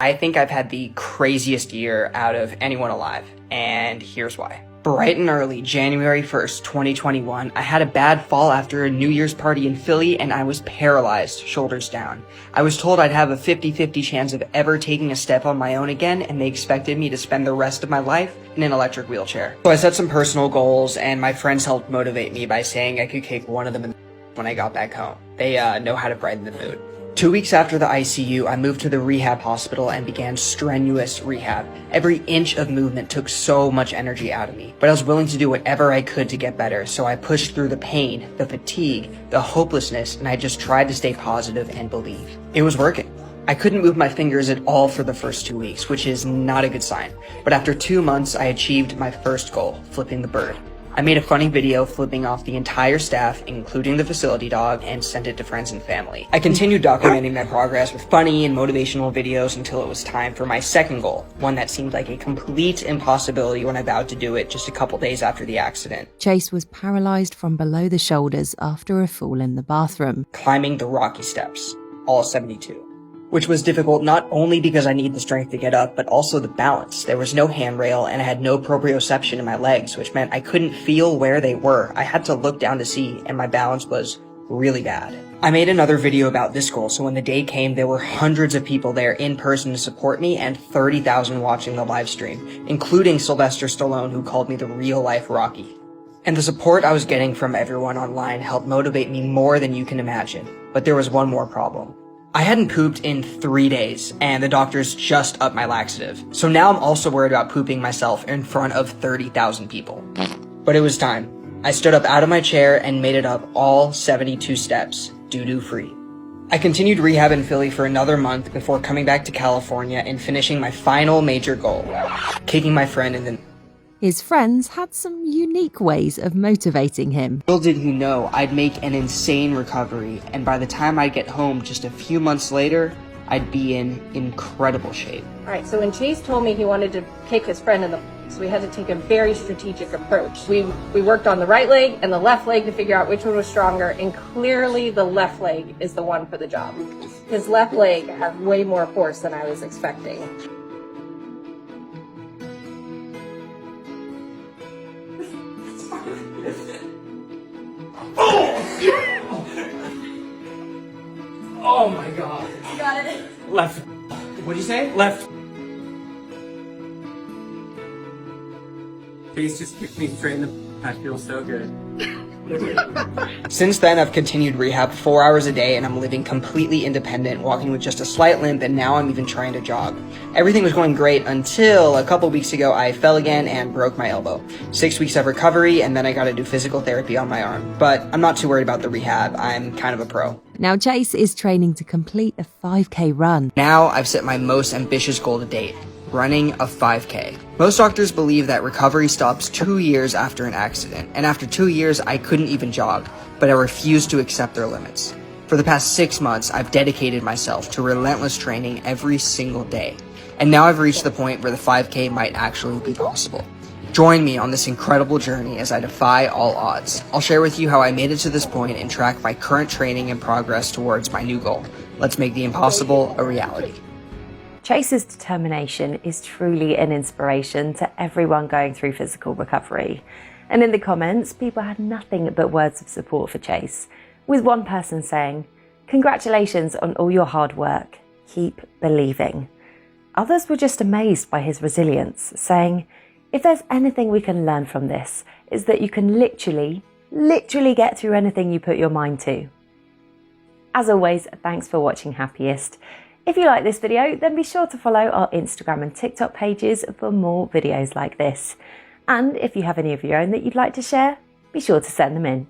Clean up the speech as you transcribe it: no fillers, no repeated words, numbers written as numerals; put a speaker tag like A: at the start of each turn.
A: I think I've had the craziest year out of anyone alive, and here's why. Bright and early, January 1st, 2021, I had a bad fall after a New Year's party in Philly and I was paralyzed, shoulders down. I was told I'd have a 50-50 chance of ever taking a step on my own again, and they expected me to spend the rest of my life in an electric wheelchair. So I set some personal goals, and my friends helped motivate me by saying I could kick one of them in the when I got back home. They know how to brighten the mood. 2 weeks after the ICU, I moved to the rehab hospital and began strenuous rehab. Every inch of movement took so much energy out of me, but I was willing to do whatever I could to get better, so I pushed through the pain, the fatigue, the hopelessness, and I just tried to stay positive and believe. It was working. I couldn't move my fingers at all for the first 2 weeks, which is not a good sign, but after 2 months, I achieved my first goal, flipping the bird. I made a funny video flipping off the entire staff, including the facility dog, and sent it to friends and family. I continued documenting my progress with funny and motivational videos until it was time for my second goal, one that seemed like a complete impossibility when I vowed to do it just a couple days after the accident.
B: Chase was paralyzed from below the shoulders after a fall in the bathroom.
A: Climbing the rocky steps, all 72. Which was difficult not only because I need the strength to get up, but also the balance. There was no handrail and I had no proprioception in my legs, which meant I couldn't feel where they were. I had to look down to see, and my balance was really bad. I made another video about this goal, so when the day came, there were hundreds of people there in person to support me and 30,000 watching the live stream, including Sylvester Stallone, who called me the real-life Rocky. And the support I was getting from everyone online helped motivate me more than you can imagine. But there was one more problem. I hadn't pooped in 3 days, and the doctors just upped my laxative. So now I'm also worried about pooping myself in front of 30,000 people. But it was time. I stood up out of my chair and made it up all 72 steps, doo-doo free. I continued rehab in Philly for another month before coming back to California and finishing my final major goal, kicking my friend in the...
B: His friends had some unique ways of motivating him.
A: Little did he know I'd make an insane recovery, and by the time I'd get home just a few months later, I'd be in incredible shape.
C: All right, so when Chase told me he wanted to kick his friend in the so we had to take a very strategic approach. We worked on the right leg and the left leg to figure out which one was stronger, and clearly the left leg is the one for the job. His left leg had way more force than I was expecting.
A: Oh my god.
C: You got it.
A: Left. What'd you say? Left.
D: Chase just kicked me straight in the... I feel so good.
A: Since then, I've continued rehab 4 hours a day and I'm living completely independent, walking with just a slight limp, and now I'm even trying to jog. Everything was going great until a couple weeks ago I fell again and broke my elbow. 6 weeks of recovery, and then I gotta do physical therapy on my arm. But I'm not too worried about the rehab. I'm kind of a pro.
B: Now Chase is training to complete a 5K run.
A: Now I've set my most ambitious goal to date. Running a 5K. Most doctors believe that recovery stops 2 years after an accident, and after 2 years I couldn't even jog, but I refused to accept their limits. For the past 6 months, I've dedicated myself to relentless training every single day, and now I've reached the point where the 5K might actually be possible. Join me on this incredible journey as I defy all odds. I'll share with you how I made it to this point and track my current training and progress towards my new goal. Let's make the impossible a reality.
E: Chase's determination is truly an inspiration to everyone going through physical recovery. And in the comments, people had nothing but words of support for Chase, with one person saying, "Congratulations on all your hard work. Keep believing." Others were just amazed by his resilience, saying, "If there's anything we can learn from this, is that you can literally get through anything you put your mind to." As always, thanks for watching Happiest. If you like this video, then be sure to follow our Instagram and TikTok pages for more videos like this. And if you have any of your own that you'd like to share, be sure to send them in.